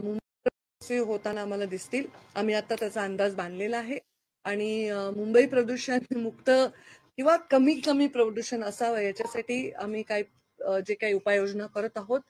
मुंबई होताना आम्हाला दिसतील. आम्ही आता त्याचा अंदाज बांधलेला आहे आणि मुंबई प्रदूषण मुक्त किंवा कमी प्रदूषण असावं याच्यासाठी आम्ही जे काही उपाययोजना करत आहोत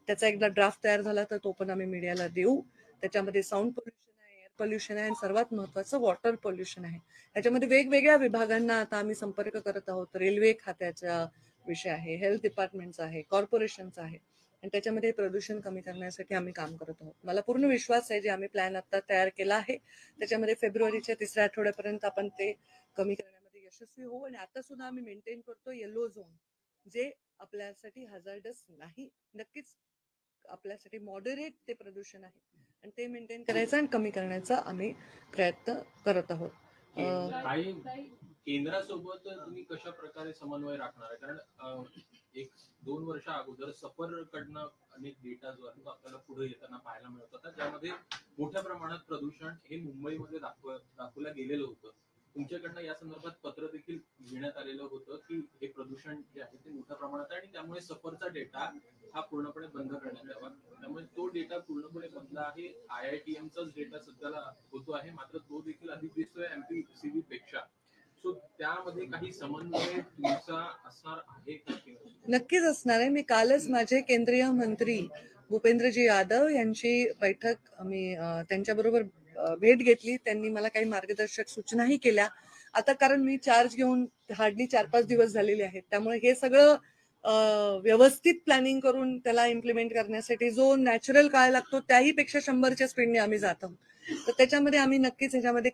त्याचा एकदा ड्राफ्ट तयार झाला तर तो पण आम्ही मीडियाला देऊ. त्याच्यामध्ये साऊंड पोल्युशन आहे, एअर पोल्युशन आहे आणि सर्वात महत्वाचं वॉटर पोल्युशन आहे. त्याच्यामध्ये वेगवेगळ्या विभागांना आता आम्ही संपर्क करत आहोत. रेल्वे खात्याचा विषय आहे, हेल्थ डिपार्टमेंटचा आहे, कॉर्पोरेशनचा आहे आणि त्याच्यामध्ये प्रदूषण कमी करण्यासाठी आम्ही काम करत आहोत. मला पूर्ण विश्वास आहे जे आम्ही प्लॅन आता तयार केला आहे त्याच्यामध्ये फेब्रुवारीच्या 3ऱ्या आठवड्यापर्यंत आपण ते कमी करण्यामध्ये यशस्वी होऊ. आणि आता सुद्धा आम्ही मेंटेन करतो येलो झोन, जे आपल्यासाठी हजार्डस नाही, नक्कीच आपल्यासाठी मॉडरेट ते प्रदूषण आहे आणि ते मेंटेन करायचं आणि कमी करण्याचा आम्ही प्रयत्न करत आहोत. केंद्रासोबत तुम्ही कशा प्रकारे समन्वय राखणार आहे? कारण 1-2 वर्ष अगोदर सफरकडनं अनेक डेटा जो आहे तो आपल्याला पुढे येताना पाहायला मिळत होता, ज्यामध्ये मोठ्या प्रमाणात प्रदूषण हे मुंबईमध्ये दाखवलं गेलेलं होतं. तुमच्याकडनं या संदर्भात पत्र देखील घेण्यात आलेलं होतं की हे प्रदूषण जे आहे ते मोठ्या प्रमाणात आहे आणि त्यामुळे सफरचा डेटा हा पूर्णपणे बंद करण्यात यावा. त्यामुळे तो डेटा पूर्णपणे बंद आहे. IITMचाच डेटा सध्याला होतो आहे, मात्र तो देखील अधिक दिसतोय MPCV पेक्षा. सो त्यामध्ये काही समन्वय तुमचा असणार आहे का? नक्कीच असणार आहे. मी कालच माझे केंद्रीय मंत्री भूपेंद्रजी यादव यांची बैठक आम्ही त्यांच्याबरोबर भेट घेतली. त्यांनी मला काही मार्गदर्शक सूचनाही केल्या. आता कारण मी चार्ज घेऊन हार्डली 4-5 दिवस झालेले आहेत, त्यामुळे हे सगळं व्यवस्थित प्लॅनिंग करून त्याला इम्प्लिमेंट करण्यासाठी जो नॅचरल काळ लागतो त्याही पेक्षा 100च्या स्पीडने आम्ही जात आहोत. तर त्याच्यामध्ये आम्ही नक्कीच ह्याच्यामध्ये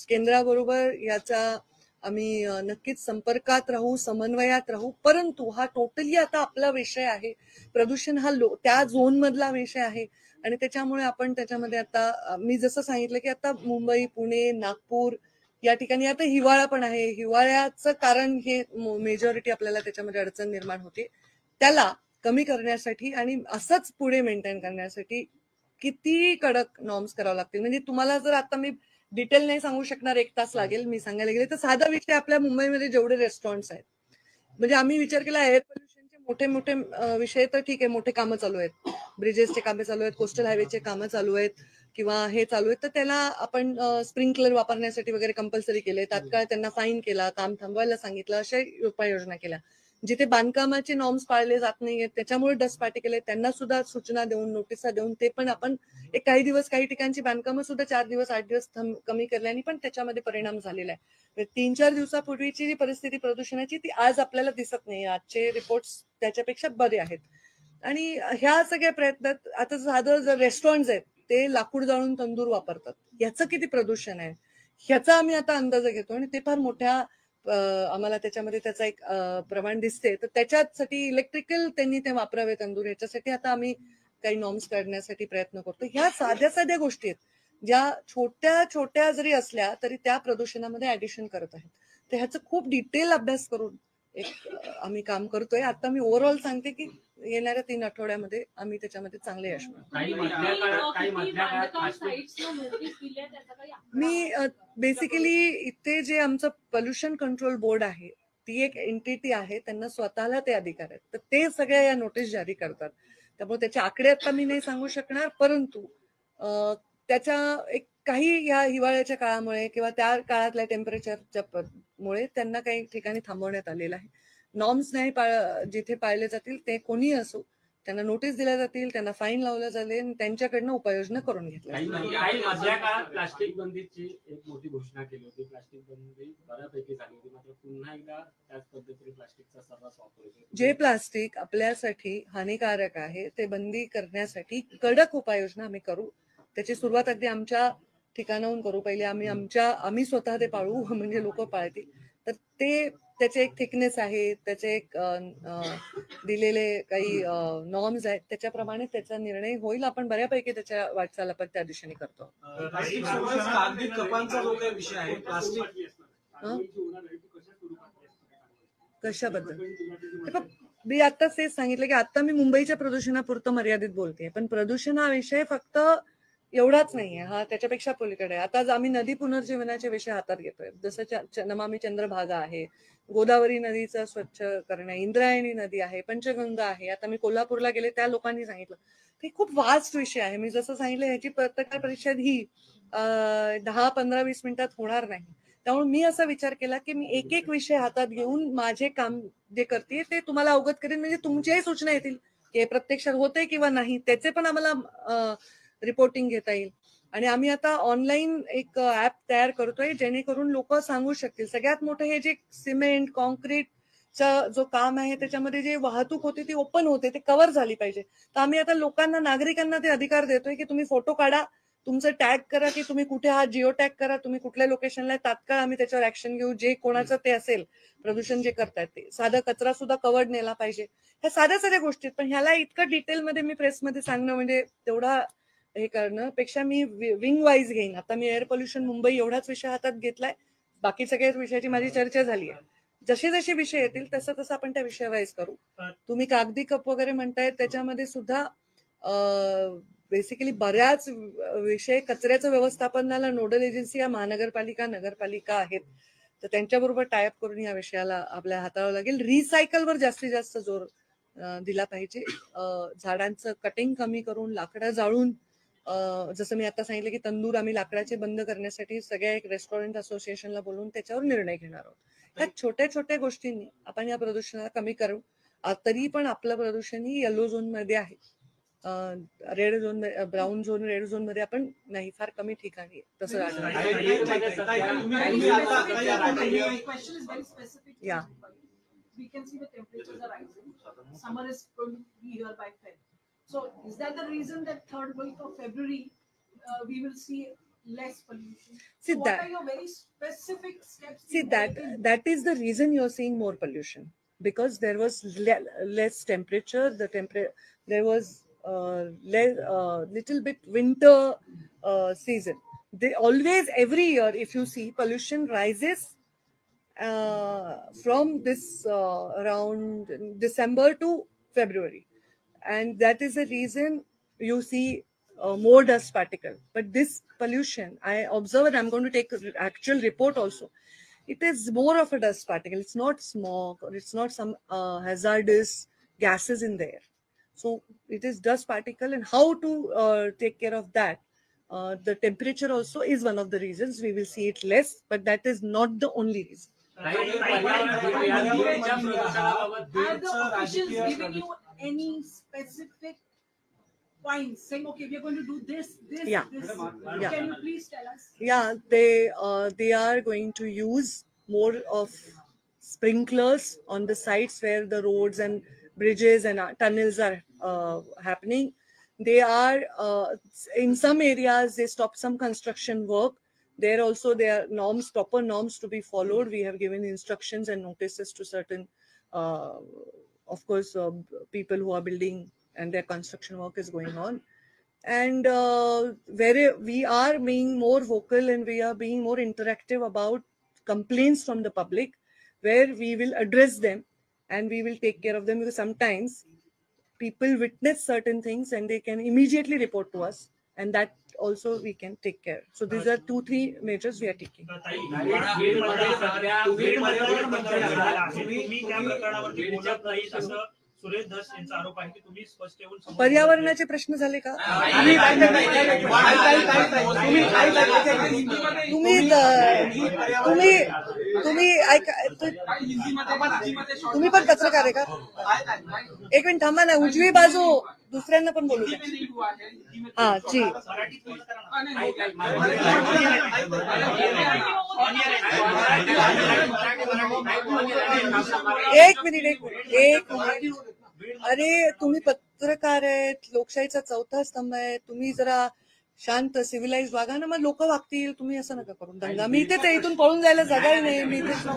केंद्राबरोबर याचा आम्ही नक्कीच संपर्कात राहू, समन्वयात राहू. परंतु हा टोटली आता आपला विषय आहे. प्रदूषण हा त्या झोन मधला विषय आहे आणि त्याच्यामुळे आपण त्याच्यामध्ये आता मी जसं सांगितलं की आता मुंबई, पुणे, नागपूर या ठिकाणी आता हिवाळा पण आहे. हिवाळ्याचं कारण हे मेजॉरिटी आपल्याला त्याच्यामध्ये अडचण निर्माण होते. त्याला कमी करण्यासाठी आणि असंच पुढे मेंटेन करण्यासाठी किती कडक नॉर्म्स करावे लागतील. म्हणजे तुम्हाला जर आता मी डिटेल नाही सांगू शकणार, 1 तास लागेल मी सांगायला गेले तर. साधा विषय आपल्या मुंबईमध्ये जेवढे रेस्टॉरंट्स आहेत, म्हणजे आम्ही विचार केला एअर पोल्युशनचे मोठे विषय तर ठीक आहे, मोठे कामं चालू आहेत, ब्रिजेसचे कामं चालू आहेत, कोस्टल हायवेचे कामं चालू आहेत किंवा हे चालू आहेत, तर त्याला आपण स्प्रिंकलर वापरण्यासाठी वगैरे कंपल्सरी केले. तात्काळ त्यांना फाईन केला, काम थांबवायला सांगितलं, अशा उपाययोजना केल्या. जिथे बांधकामाचे नॉर्म्स पाळले जात नाहीये त्याच्यामुळे डस्ट पार्टिकल आहेत त्यांना सुद्धा सूचना देऊन, नोटिसा देऊन ते पण आपण काही दिवस, काही ठिकाणची बांधकामं सुद्धा 4 दिवस 8 दिवस कमी करल्याने पण त्याच्यामध्ये परिणाम झालेला आहे. 3-4 दिवसापूर्वीची जी परिस्थिती प्रदूषणाची ती आज आपल्याला दिसत नाही. आजचे रिपोर्ट्स त्याच्यापेक्षा बरे आहेत. आणि ह्या सगळ्या प्रयत्नात आता साधं जर रेस्टॉरंट्स आहेत ते लाकूड जाळून तंदूर वापरतात, याचं किती प्रदूषण आहे ह्याचा आम्ही आता अंदाज घेतो आणि ते फार मोठ्या आम्हाला त्याच्यामध्ये त्याचा एक प्रमाण दिसते. तर त्याच्यासाठी इलेक्ट्रिकल त्यांनी ते वापरावे तंदूर, याच्यासाठी आता आम्ही काही नॉर्म्स काढण्यासाठी प्रयत्न करतो. ह्या साध्या गोष्टी आहेत ज्या छोट्या जरी असल्या तरी त्या प्रदूषणामध्ये ऍडिशन करत आहेत. तर ह्याचं खूप डिटेल अभ्यास करून आम्ही काम करतोय. आता मी ओव्हरऑल सांगते की येणाऱ्या 3 आठवड्यामध्ये आम्ही त्याच्यामध्ये चांगले यश मिळवू. मी बेसिकली इथे जे आमचं पोल्युशन कंट्रोल बोर्ड आहे ती एक एंटिटी आहे, त्यांना स्वतःला ते अधिकार आहेत, तर ते सगळ्या या नोटीस जारी करतात. त्यामुळे त्याचे आकडे आता मी नाही सांगू शकणार, परंतु त्याच्या एक काही या हिवाळ्याच्या काळामुळे किंवा त्या काळातल्या टेम्परेचरच्या मुळे त्यांना काही ठिकाणी थांबवण्यात आलेलं आहे. नॉर्म्स नाही जिथे पाळले जातील ते कोणी असो त्यांना नोटीस दिल्या जातील, त्यांना फाईन लावलं जाईल आणि त्यांच्याकडनं उपाययोजना करून घेतल्या. काही मधल्या काळात प्लास्टिक बंदीची एक मोठी घोषणा केली होती. प्लास्टिक बंदी बऱ्यापैकी झाली होती, मात्र पुन्हा एकदा त्याच पद्धतीने प्लास्टिकचा सर्रास वापर होतो. जे प्लास्टिक आपल्यासाठी हानिकारक आहे ते बंदी करण्यासाठी कडक उपाययोजना आम्ही करू. त्याची सुरुवात अगदी आमच्या ठिकाणाहून करू. पहिले आम्ही स्वतः ते पाळू, म्हणजे लोक पाळतील. तर ते त्याचे एक थिकनेस आहे, त्याचे एक दिलेले काही नॉर्म्स आहेत, त्याच्याप्रमाणे त्याचा निर्णय होईल. आपण बऱ्यापैकी त्याच्या वाटचाल आपण त्या दिशेने करतो. कशाबद्दल मी आताच तेच सांगितलं की आता मी मुंबईच्या प्रदूषणापुरतं मर्यादित बोलते, पण प्रदूषण हा विषय फक्त एवढाच नाहीये, हा त्याच्यापेक्षा पलीकडे आहे. आता आम्ही नदी पुनर्जीवनाचे विषय हातात घेतोय, जसं नमामि चंद्रभागा आहे, गोदावरी नदीचं स्वच्छ करणे, इंद्रायणी नदी आहे, पंचगंगा आहे. आता मी कोल्हापूरला गेले त्या लोकांनी सांगितलं ते खूप वास्ट विषय आहे. मी जसं सांगितलं ह्याची पत्रकार परिषद ही 10-15-20 मिनिटात होणार नाही. त्यामुळे मी असा विचार केला की मी एक एक विषय हातात घेऊन माझे काम जे करते ते तुम्हाला अवगत करेन, म्हणजे तुमच्याही सूचना येतील की हे प्रत्यक्षात होतंय किंवा नाही, त्याचे पण आम्हाला रिपोर्टिंग घेता येईल. आणि आम्ही आता ऑनलाईन एक ऍप तयार करतोय जेणेकरून लोक सांगू शकतील. सगळ्यात मोठं हे जे सिमेंट कॉन्क्रीटचा जो काम आहे त्याच्यामध्ये जे वाहतूक होते ती ओपन होते, ते कव्हर झाली पाहिजे. तर आम्ही आता लोकांना, नागरिकांना ते अधिकार देतोय की तुम्ही फोटो काढा, तुमचं टॅग करा की तुम्ही कुठे आहात, जिओ टॅग करा, तुम्ही कुठल्या लोकेशनला, तात्काळ आम्ही त्याच्यावर ऍक्शन घेऊ. जे कोणाचं ते असेल प्रदूषण जे करतायत ते, साधा कचरा सुद्धा कव्हर्ड नेला पाहिजे. ह्या साध्या साध्या गोष्टी, पण ह्याला इतकं डिटेलमध्ये मी प्रेसमध्ये सांगणं म्हणजे तेवढा हे करण्यापेक्षा मी विंग वाईज घेईन. आता मी एअर पोल्युशन मुंबई एवढाच विषय हातात घेतलाय, बाकी सगळ्याच विषयाची माझी चर्चा झाली आहे. जसे जसे विषय येतील तसं तसं आपण त्या विषयावाईज करू. तुम्ही कागदी कप वगैरे म्हणताय, त्याच्यामध्ये सुद्धा बेसिकली बऱ्याच विषय कचऱ्याचं व्यवस्थापनाला नोडल एजन्सी या महानगरपालिका, नगरपालिका आहेत, तर त्यांच्याबरोबर टायअप करून या विषयाला आपल्या हाताळावं लागेल. रिसायकलवर जास्तीत जास्त जोर दिला पाहिजे. झाडांचं कटिंग कमी करून, लाकडं जाळून, जसं मी आता सांगितलं की तंदूर आम्ही लाकडाचे बंद करण्यासाठी सगळ्या एक रेस्टॉरंट असोसिएशनला बोलून त्याच्यावर निर्णय घेणार आहोत. ह्या छोट्या छोट्या गोष्टींनी आपण या प्रदूषणाला कमी करू. तरी पण आपलं प्रदूषण ही येलो झोन मध्ये आहे. Red zone, brown zone, red zone मध्ये आपण नाही, फार कमी ठिकाणी आहे. तसं या we can see the temperatures are rising. Summer is going to be here by Feb. So is that the reason that third week of February we will see less pollution? See so what that, are your very specific steps? see that is the reason you're seeing more pollution, because there was less temperature. There was little bit winter season. They always, every year, if you see, pollution rises from this around December to February, and that is the reason you see more dust particle. But this pollution, I observe, and I'm going to take actual report also, it is more of a dust particle. It's not smog, or it's not some hazardous gases in there. So it is dust particle, and how to take care of that. The temperature also is one of the reasons. We will see it less, but that is not the only reason. Are the officials giving you any specific points saying, okay, we are going to do this, Yeah. this? Yeah. Can you please tell us? Yeah, they are going to use more of sprinklers on the sites where the roads and bridges and tunnels are happening. They are in some areas they stop some construction work. There also there are norms, proper norms to be followed. We have given instructions and notices to certain, of course, people who are building and their construction work is going on. And where we are being more vocal and we are being more interactive about complaints from the public, where we will address them and we will take care of them, because sometimes people witness certain things and they can immediately report to us, and that also we can take care. So these are 2-3 measures we are taking. Suresh Dhas यांचा आरोप आहे की तुम्ही स्पष्ट येऊन पर्यावरणाचे प्रश्न झाले का? तुम्ही पण पत्रकार आहे का? एक मिनिट थांबा ना, उजवी बाजू दुसऱ्यांना पण बोलू द्या. हा जी, एक मिनिट. अरे तुम्ही पत्रकार आहेत, लोकशाहीचा चौथा स्तंभ आहे, तुम्ही जरा शांत सिव्हिलाइज वागा ना, मग लोक वागतील. तुम्ही असं नका करून दंगा. मी इथेच आहे, इथून पळून जायला जागाही नाही. मी इथेच.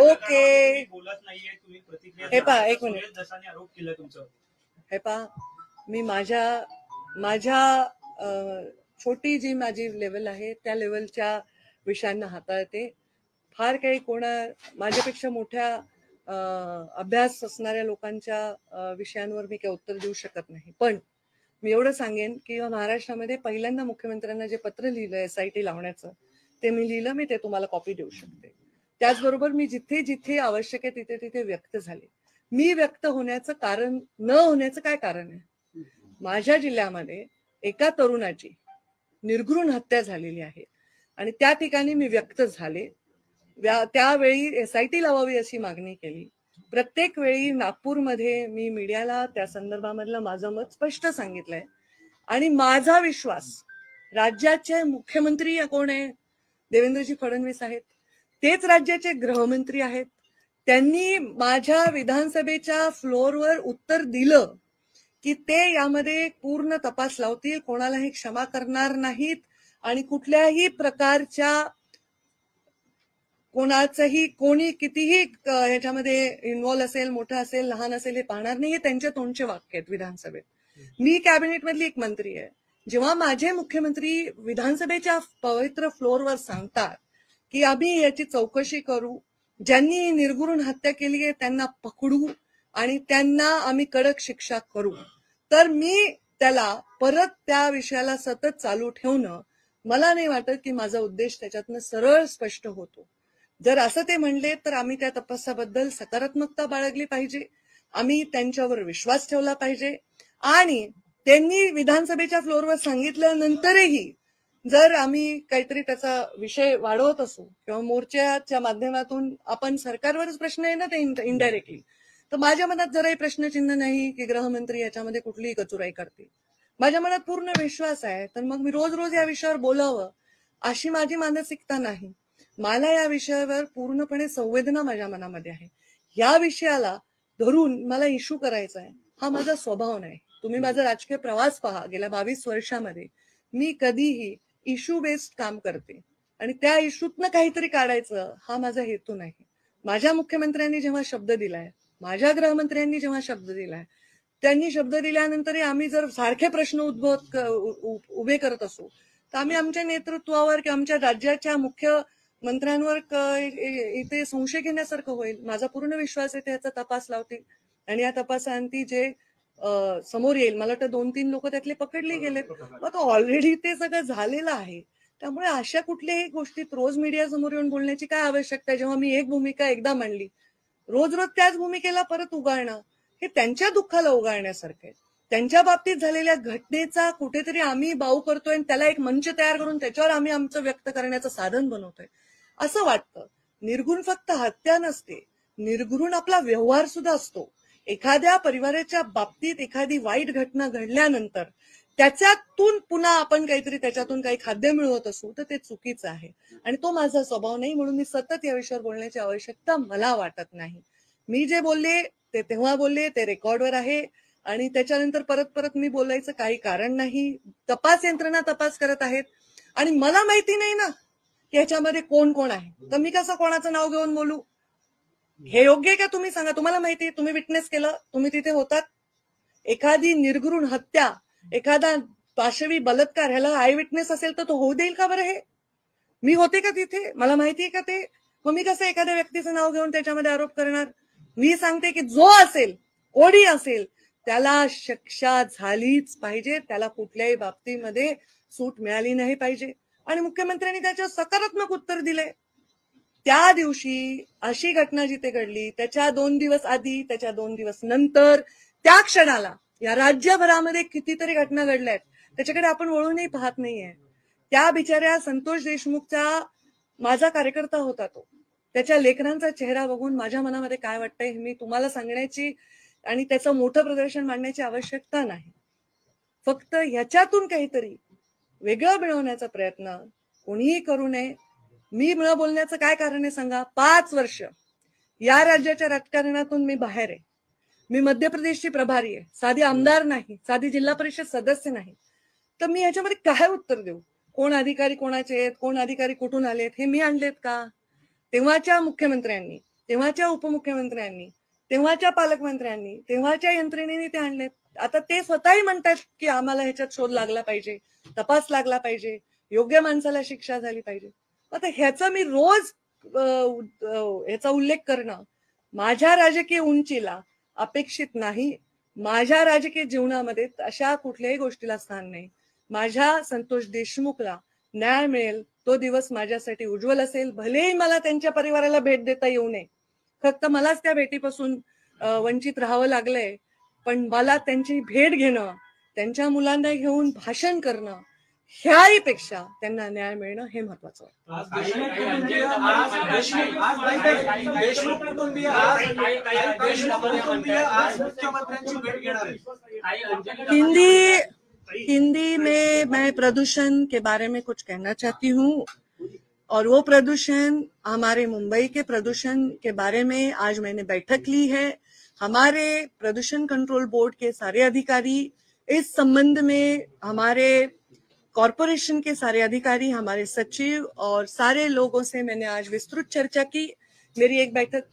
ओके, हे पहा, एक मिनिट. हे पहा, मी माझ्या छोटी जी माझी लेवल आहे त्या लेवलच्या विषयांना हाताळते. फार काही माझ्यापेक्षा मोठ्या अभ्यास असणाऱ्या लोकांच्या विषयांवर मी काही उत्तर देऊ शकत नाही. पण मी एवढं सांगेन की महाराष्ट्रामध्ये पहिल्यांदा मुख्यमंत्र्यांना जे पत्र लिहिलं SIT लावण्याचं, ते मी लिहिलं. मी ते तुम्हाला कॉपी देऊ शकते. त्याचबरोबर मी जिथे जिथे आवश्यक आहे तिथे तिथे व्यक्त झाले. मी व्यक्त होण्याचं कारण न होण्याचं काय कारण आहे? माझ्या जिल्ह्यामध्ये एका तरुणाची निर्घृण हत्या झालेली आहे आणि त्या ठिकाणी मी व्यक्त झाले. त्यावेळी SIT लावावी अशी मागणी केली. प्रत्येक वेळी नागपूरमध्ये मी मीडियाला त्या संदर्भामधलं माझं मत स्पष्ट सांगितलंय आणि माझा विश्वास, राज्याचे मुख्यमंत्री कोण आहे? देवेंद्रजी फडणवीस आहेत. तेच राज्याचे गृहमंत्री आहेत. त्यांनी माझ्या विधानसभेच्या फ्लोअरवर उत्तर दिलं की ते यामध्ये पूर्ण तपास लावतील, कोणालाही क्षमा करणार नाहीत आणि कुठल्याही प्रकारच्या कोणाचंही कोणी कितीही ह्याच्यामध्ये इन्व्हॉल्व असेल, मोठं असेल, लहान असेल, हे पाहणार नाही. हे त्यांच्या तोंडचे वाक्य आहेत विधानसभेत. मी कॅबिनेट मधली एक मंत्री आहे. जेव्हा माझे मुख्यमंत्री विधानसभेच्या पवित्र फ्लोअरवर सांगतात की आम्ही याची चौकशी करू, ज्यांनी ही निर्घृण हत्या केली आहे त्यांना पकडू आणि त्यांना आम्ही कडक शिक्षा करू, तर मी त्याला परत त्या विषयाला सतत चालू ठेवणं, मला नाही वाटत की माझा उद्देश त्याच्यातनं सरळ स्पष्ट होतो. जर असं ते म्हणले तर आम्ही त्या तपासाबद्दल सकारात्मकता बाळगली पाहिजे, आम्ही त्यांच्यावर विश्वास ठेवला पाहिजे आणि त्यांनी विधानसभेच्या फ्लोअरवर सांगितल्यानंतरही जर आम्ही काहीतरी त्याचा विषय वाढवत असू किंवा मोर्चाच्या माध्यमातून आपण सरकारवरच प्रश्न आहे ना ते इनडायरेक्टली, तर माझ्या मनात जराही प्रश्नचिन्ह नाही की गृहमंत्री याच्यामध्ये कुठलीही कचुराई करतील. माझ्या मनात पूर्ण विश्वास आहे. तर मग मी रोज रोज या विषयावर बोलावं अशी माझी मानसिकता नाही. मला या विषयावर पूर्णपणे संवेदना माझ्या मनामध्ये आहे. या विषयाला धरून मला इश्यू करायचा आहे, हा माझा स्वभाव नाही. तुम्ही माझा राजकीय प्रवास पहा, गेल्या 22 वर्षामध्ये मी कधीही इश्यू बेस्ड काम करते आणि त्या इश्यूतनं काहीतरी काढायचं हा माझा हेतू नाही. माझ्या मुख्यमंत्र्यांनी जेव्हा शब्द दिलाय, माझ्या गृहमंत्र्यांनी जेव्हा शब्द दिलाय, त्यांनी शब्द दिल्यानंतर आम्ही जर सारखे प्रश्न उभे करत असू तर आम्ही आमच्या नेतृत्वावर किंवा आमच्या राज्याच्या मुख्यमंत्र्यांवर इथे संशय घेण्यासारखं होईल. माझा पूर्ण विश्वास आहे ते याचा तपास लावतील आणि या तपासांती जे समोर येईल, मला वाटतं 2-3 लोक त्यातले पकडले गेलेत. मग ऑलरेडी ते सगळं झालेलं आहे. त्यामुळे अशा कुठल्याही गोष्टीत रोज मीडिया समोर येऊन बोलण्याची काय आवश्यकता आहे? जेव्हा मी एक भूमिका एकदा मांडली, रोज रोज त्याच भूमिकेला परत उगाळणं हे त्यांच्या दुःखाला उगाळण्यासारखं आहे. त्यांच्या बाबतीत झालेल्या घटनेचा कुठेतरी आम्ही बाऊ करतोय आणि त्याला एक मंच तयार करून त्याच्यावर आम्ही आमचं व्यक्त करण्याचं साधन बनवतोय असं वाटतं. निर्घृण फक्त हत्या नसते, निर्घृण आपला व्यवहार सुद्धा असतो. एखाद्या परिवाराच्या बाबतीत एखादी वाईट घटना घडल्यानंतर त्याच्यातून पुन्हा आपण काहीतरी त्याच्यातून काही खाद्य मिळवत असू तर ते चुकीचं आहे आणि तो माझा स्वभाव नाही. म्हणून मी सतत या विषयावर बोलण्याची आवश्यकता मला वाटत नाही. मी जे बोलले ते तेव्हा बोलले, ते रेकॉर्डवर आहे आणि त्याच्यानंतर परत परत मी बोलायचं काही कारण नाही. तपास यंत्रणा तपास करत आहेत आणि मला माहिती नाही ना की याच्यामध्ये कोण कोण आहे, तर मी कसं कोणाचं नाव घेऊन बोलू? हे योग्य आहे का? तुम्ही सांगा. तुम्हाला माहिती आहे, तुम्ही विटनेस केलं, तुम्ही तिथे होतात. एखादी निर्घृण हत्या, एखादा पाशवी बलात्कार, ह्याला आय विटनेस असेल तर तो होऊ देईल का बरं? हे मी होते का तिथे? मला माहिती आहे का ते? मग मी कसं एखाद्या व्यक्तीचं नाव घेऊन त्याच्यामध्ये आरोप करणार? मी सांगते की जो असेल, कोणी असेल, त्याला शिक्षा झालीच पाहिजे. त्याला कुठल्याही बाबतीमध्ये सूट मिळाली नाही पाहिजे आणि मुख्यमंत्र्यांनी त्याच्यावर सकारात्मक उत्तर दिले. त्या दिवशी अशी घटना जिथे घडली त्याच्या 2 दिवस आधी, त्याच्या 2 दिवस नंतर, त्या क्षणाला या राज्यभरामध्ये कितीतरी घटना घडल्या आहेत, त्याच्याकडे आपण वळूनही पाहत नाहीये. त्या बिचाऱ्या संतोष देशमुखचा माझा कार्यकर्ता होता तो. त्याच्या लेकरांचा चेहरा बघून माझ्या मनामध्ये काय वाटतंय हे मी तुम्हाला सांगण्याची आणि त्याचं मोठं प्रदर्शन मांडण्याची आवश्यकता नाही. फक्त ह्याच्यातून काहीतरी वेगळं मिळवण्याचा प्रयत्न कोणीही करू नये. मी न बोलण्याचं काय कारण आहे सांगा? 5 वर्ष या राज्याच्या राजकारणातून मी बाहेर आहे. मी मध्य प्रदेशची प्रभारी आहे, साधी आमदार नाही, साधी जिल्हा परिषद सदस्य नाही. तर मी ह्याच्यामध्ये काय उत्तर देऊ? कोण अधिकारी कोणाचे आहेत, कोण अधिकारी कुठून आलेत, हे मी आणलेत का? तेव्हाच्या मुख्यमंत्र्यांनी, तेव्हाच्या उपमुख्यमंत्र्यांनी, तेव्हाच्या पालकमंत्र्यांनी, तेव्हाच्या यंत्रणेने ते आणलेत. आता ते स्वतःही म्हणतात की आम्हाला ह्याच्यात शोध लागला पाहिजे, तपास लागला पाहिजे, योग्य माणसाला शिक्षा झाली पाहिजे. आता ह्याचा मी रोज ह्याचा उल्लेख करणं माझ्या राजकीय उंचीला अपेक्षित नाही. माझ्या राजकीय जीवनामध्ये अशा कुठल्याही गोष्टीला स्थान नाही. माझ्या संतोष देशमुखला न्याय मिळेल तो दिवस माझ्यासाठी उज्ज्वल असेल. भलेही मला त्यांच्या परिवाराला भेट देता येऊ नये, फक्त मलाच त्या भेटीपासून वंचित राहावं लागलंय, पण मला त्यांची भेट घेणं, त्यांच्या मुलांना घेऊन भाषण करणं, ह्याहीपेक्षा त्यांना न्याय मिळणं हे महत्वाचं आहे. आज देशमुख कुटुंबीय आज मुख्यमंत्र्यांची भेट घेणार आहे. हिंदी में मैं प्रदूषण के बारे में कुछ कहना चाहती हूँ, और वो प्रदूषण हमारे मुंबई के प्रदूषण के बारे में आज मैंने बैठक ली है। हमारे प्रदूषण कंट्रोल बोर्ड के सारे अधिकारी इस संबंध में, हमारे कॉरपोरेशन के सारे अधिकारी, हमारे सचिव और सारे लोगों से मैंने आज विस्तृत चर्चा की। मेरी एक बैठक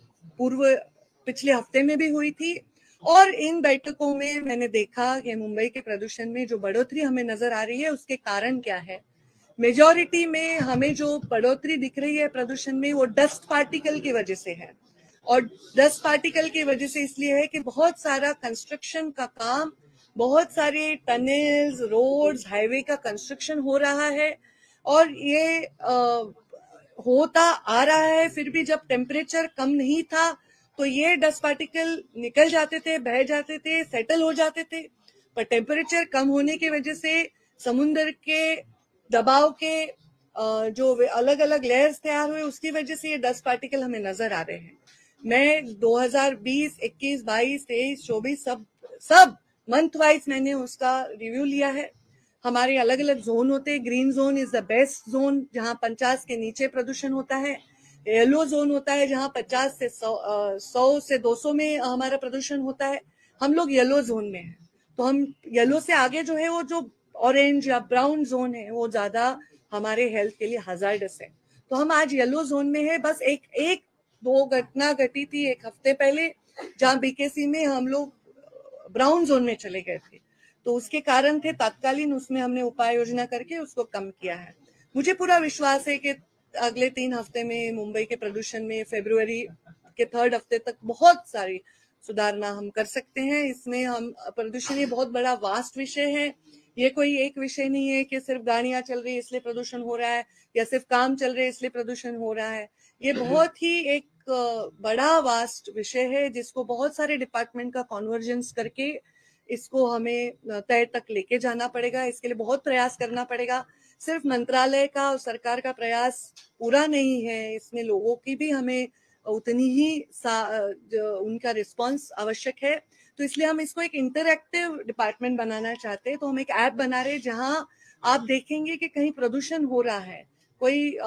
पिछले हफ्ते में भी हुई थी, और इन बैठकों में मैंने देखा कि मुंबई के प्रदूषण में जो बढ़ोतरी हमें नजर आ रही है उसके कारण क्या है। मेजॉरिटी में हमें जो बढ़ोतरी दिख रही है प्रदूषण में, वो डस्ट पार्टिकल की वजह से है, और डस्ट पार्टिकल की वजह से इसलिए है कि बहुत सारा कंस्ट्रक्शन का काम, बहुत सारे टनल्स, रोड्स, हाईवे का कंस्ट्रक्शन हो रहा है, और ये होता आ रहा है। फिर भी जब टेम्परेचर कम नहीं था तो ये डस्ट पार्टिकल निकल जाते थे, बह जाते थे, सेटल हो जाते थे, पर टेम्परेचर कम होने की वजह से समुद्र के दबाव के जो अलग अलग लेयर्स तैयार हुए, उसकी वजह से ये डस्ट पार्टिकल हमें नजर आ रहे हैं। मैं 2020, 21, 22, 23, 24 सब मंथ वाइज मैंने उसका रिव्यू लिया है। हमारे अलग अलग जोन होते हैं। Green Joan is the west zone, जहां 50 के नीचे प्रदूषण होता है। येलो जोन होता है जहां 50 से 100 से 200 में हमारा प्रदूषण होता है। हम लोग येलो जोन में हैं, तो हम येलो से आगे जो है वो जो ऑरेंज या ब्राउन जोन है वो ज्यादा हमारे हेल्थ के लिए हजार्डस है। तो हम आज येलो जोन में है। बस एक दो घटना घटी थी एक हफ्ते पहले, जहां बीकेसी में हम लोग ब्राउन जोन में चले गए थे, तो उसके कारण थे तात्कालीन, उसमें हमने उपाय योजना करके उसको कम किया है। मुझे पूरा विश्वास है कि अगले 3 हफ्ते में मुंबई के प्रदूषण में फरवरी के 3rd हफ्ते तक बहुत सारी सुधारना हम कर सकते हैं। इसमें हम प्रदूषण ये बहुत बड़ा वास्ट विषय है। ये कोई एक विषय नहीं है कि सिर्फ गाड़ियां चल रही है इसलिए प्रदूषण हो रहा है, या सिर्फ काम चल रहे इसलिए प्रदूषण हो रहा है। ये बहुत ही एक बड़ा वास्ट विषय है, जिसको बहुत सारे डिपार्टमेंट का कॉन्वर्जेंस करके इसको हमें तय तक लेके जाना पड़ेगा। इसके लिए बहुत प्रयास करना पड़ेगा। सिर्फ मंत्रालय का और सरकार का प्रयास पूरा नहीं है, इसमें लोगों की भी हमें उतनी ही उनका रिस्पांस आवश्यक है। तो इसलिए हम इसको एक इंटरएक्टिव डिपार्टमेंट बनाना चाहते हैं। तो हम एक ऐप बना रहे हैं जहां आप देखेंगे कि कहीं प्रदूषण हो रहा है, कोई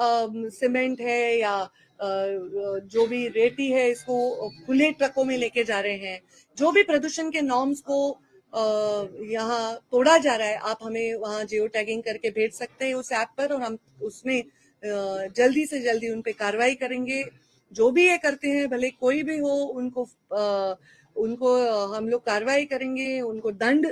सीमेंट है या जो भी रेती है इसको खुले ट्रकों में लेके जा रहे हैं, जो भी प्रदूषण के नॉर्म्स को यहाँ तोड़ा जा रहा है, आप हमें वहाँ जियो टैगिंग करके भेज सकते हैं उस ऐप पर, और हम उसमें जल्दी से जल्दी उन पे कार्रवाई करेंगे। जो भी ये करते हैं, भले कोई भी हो, उनको हम लोग कार्रवाई करेंगे, उनको दंड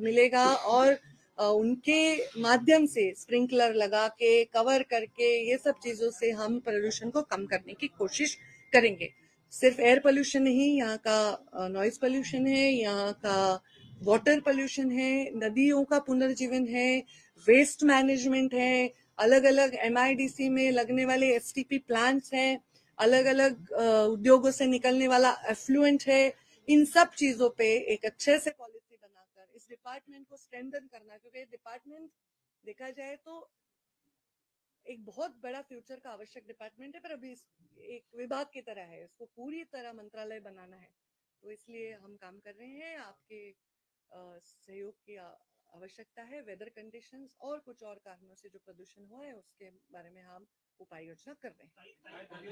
मिलेगा, और उनके माध्यम से स्प्रिंकलर लगा के, कवर करके, ये सब चीजों से हम प्रदूषण को कम करने की कोशिश करेंगे। सिर्फ एयर पोल्यूशन नहीं, यहाँ का नॉइज पोल्यूशन है, यहाँ का वाटर पोल्यूशन है, नदियों का पुनर्जीवन है, वेस्ट मैनेजमेंट है, अलग अलग MIDC में लगने वाले STP प्लांट्स हैं, अलग अलग उद्योगों से निकलने वाला एफ्लुएंट है। इन सब चीजों पे एक अच्छे से पॉलिसी बनाकर इस डिपार्टमेंट को स्ट्रेंथन करना, क्योंकि डिपार्टमेंट देखा जाए तो एक बहुत बड़ा फ्यूचर का आवश्यक डिपार्टमेंट है, पर अभी एक विभाग की तरह है, इसको पूरी तरह मंत्रालय बनाना है। तो इसलिए हम काम कर रहे हैं। आपके सहयोग की आवश्यकता है। वेदर कंडीशंस और कुछ और कारणों से जो प्रदूषण हुआ है उसके बारे में हम उपाय योजना कर रहे हैं। धनंजय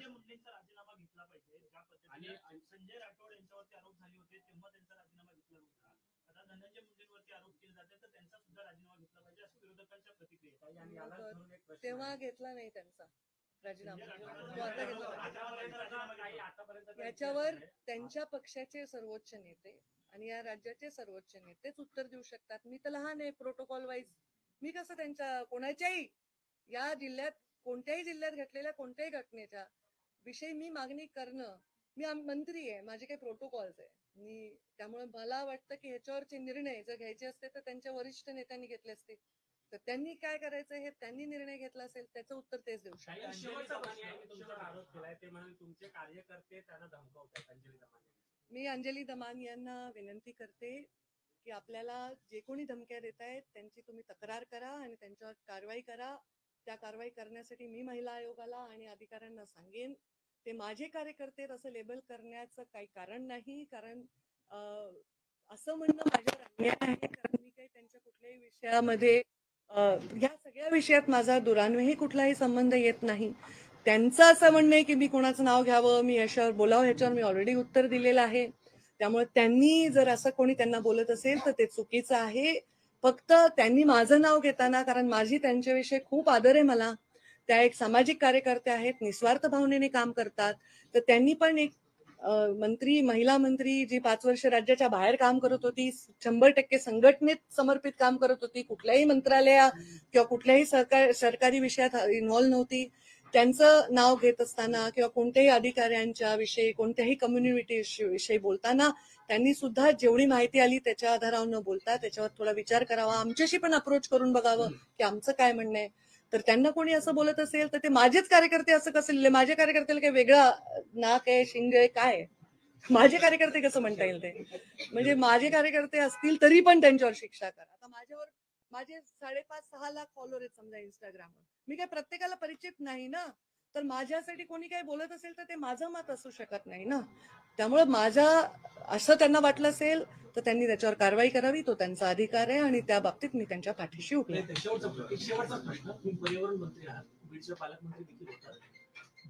मुंडेंचा राजीनामा घेतला पाहिजे, ज्या पद्धतीने संजय राठोड यांच्यावरती आरोप झाले होते तेव्हा त्यांचा राजीनामा घेतला नव्हता, आता धनंजय मुंडेंवरती आरोप केले जातात तर त्यांचा सुद्धा राजीनामा घेतला पाहिजे अशी विरोधकांच्या प्रतिक्रिया। तेव्हा घेतला नाही त्यांचा राजीनामा, तो आता घेतला। याच्यावर त्यांच्या पक्षाचे सर्वोच्च नेते आणि या राज्याचे सर्वोच्च नेतेच उत्तर देऊ शकतात। मी तर लहान आहे प्रोटोकॉल वाईज, मी कसं त्यांच्या कोणाच्याही या जिल्ह्यात कोणत्याही जिल्ह्यात घडलेल्या कोणत्याही घटनेच्या विषयी मी मागणी करणं, मी मंत्री आहे, माझे काही प्रोटोकॉल्स आहे, त्यामुळे मला वाटतं की ह्याच्यावरचे निर्णय जर घ्यायचे असते तर त्यांच्या वरिष्ठ नेत्यांनी घेतले असते। तर त्यांनी काय करायचं हे त्यांनी निर्णय घेतला असेल त्याचं उत्तर तेच देऊ शकतात. काही अंजली दमानिया यांनी तुमच्यावर आरोप केलाय, ते म्हणाले तुमचे कार्यकर्ते त्यांना धमकावतात. अंजली दमानिया, मी अंजली दमान यांना विनंती करते की आपल्याला जे कोणी धमक्या देत आहेत त्यांची तुम्ही तक्रार करा आणि त्यांच्यावर कारवाई करा. त्या कारवाई करण्यासाठी मी महिला आयोगाला आणि अधिकाऱ्यांना सांगेन. ते माझे कार्यकर्ते असं लेबल करण्याचं काही कारण नाही, कारण असं म्हणणं माझ्यावर अन्याय आहे, कारण मी काही त्यांच्या कुठल्याही विषयामध्ये ह्या सगळ्या विषयात माझा दुरान्वयही कुठलाही संबंध येत नाही. त्यांचं असं म्हणणं आहे की मी कोणाचं नाव घ्यावं, मी याच्यावर बोलावं, ह्याच्यावर मी ऑलरेडी उत्तर दिलेलं आहे. त्यामुळे त्यांनी जर असं कोणी त्यांना बोलत असेल तर ते चुकीचं आहे. फक्त त्यांनी माझं नाव घेताना, कारण माझी त्यांच्याविषयी खूप आदर आहे मला, त्या एक सामाजिक कार्यकर्ते आहेत, निस्वार्थ भावनेने काम करतात, तर त्यांनी पण एक मंत्री, महिला मंत्री जी 5 वर्ष राज्याच्या बाहेर काम करत होती, 100% संघटनेत समर्पित काम करत होती, कुठल्याही मंत्रालया किंवा कुठल्याही सरकारी विषयात इन्व्हॉल्व नव्हती, त्यांचं नाव घेत असताना किंवा कोणत्याही अधिकाऱ्यांच्या विषयी, कोणत्याही कम्युनिटी विषयी बोलताना त्यांनी सुद्धा जेवढी माहिती आली त्याच्या आधारावर न बोलता त्याच्यावर थोडा विचार करावा, आमच्याशी पण अप्रोच करून बघावं की आमचं काय म्हणणं आहे. तर त्यांना कोणी असं बोलत असेल तर ते माझेच कार्यकर्ते असं कसं लिहिले, माझ्या कार्यकर्त्याला काही वेगळा नाक आहे, शिंग आहे, काय आहे, माझे कार्यकर्ते कसं म्हणता येईल ते. म्हणजे माझे कार्यकर्ते असतील तरी पण त्यांच्यावर शिक्षा करा. आता माझे 5.5-6 लाख फॉलोअर आहेत समजा इंस्टाग्रामवर, मी काय प्रत्येकाला परिचित नाही ना, तर माझ्यासाठी कोणी काही बोलत असेल तर ते माझं मत असू शकत नाही ना. त्यामुळे असं त्यांना वाटलं असेल तर त्यांनी त्याच्यावर कारवाई करावी, तो त्यांचा अधिकार आहे आणि त्या बाबतीत मी त्यांच्या पाठीशी उभी आहे. शेवटचा प्रश्न, तुम्ही पर्यावरण मंत्री आहात, बीडचे पालकमंत्री देखील होतात.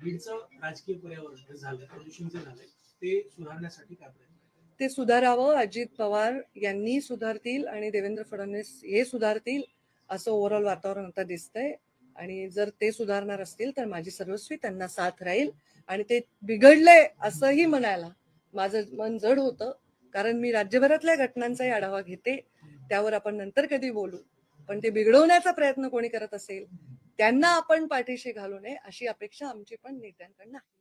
बीडचं राजकीय पर्यावरण जे झालं, प्रदूषण जे झालंय ते सुधारण्यासाठी काय प्रयत्न? ते सुधारावं, अजित पवार यांनी सुधारतील आणि देवेंद्र फडणवीस हे सुधारतील असं ओव्हरऑल वातावरण आता दिसतंय. आणि जर ते सुधारणार असतील तर माझी सर्वस्वी त्यांना साथ राहील. आणि ते बिघडले असंही म्हणायला माझं मन जड होतं, कारण मी राज्यभरातल्या घटनांचाही आढावा घेते, त्यावर आपण नंतर कधी बोलू. पण ते बिघडवण्याचा प्रयत्न कोणी करत असेल त्यांना आपण पाठीशी घालू नये अशी अपेक्षा आमची पण नेत्यांकडनं आहे.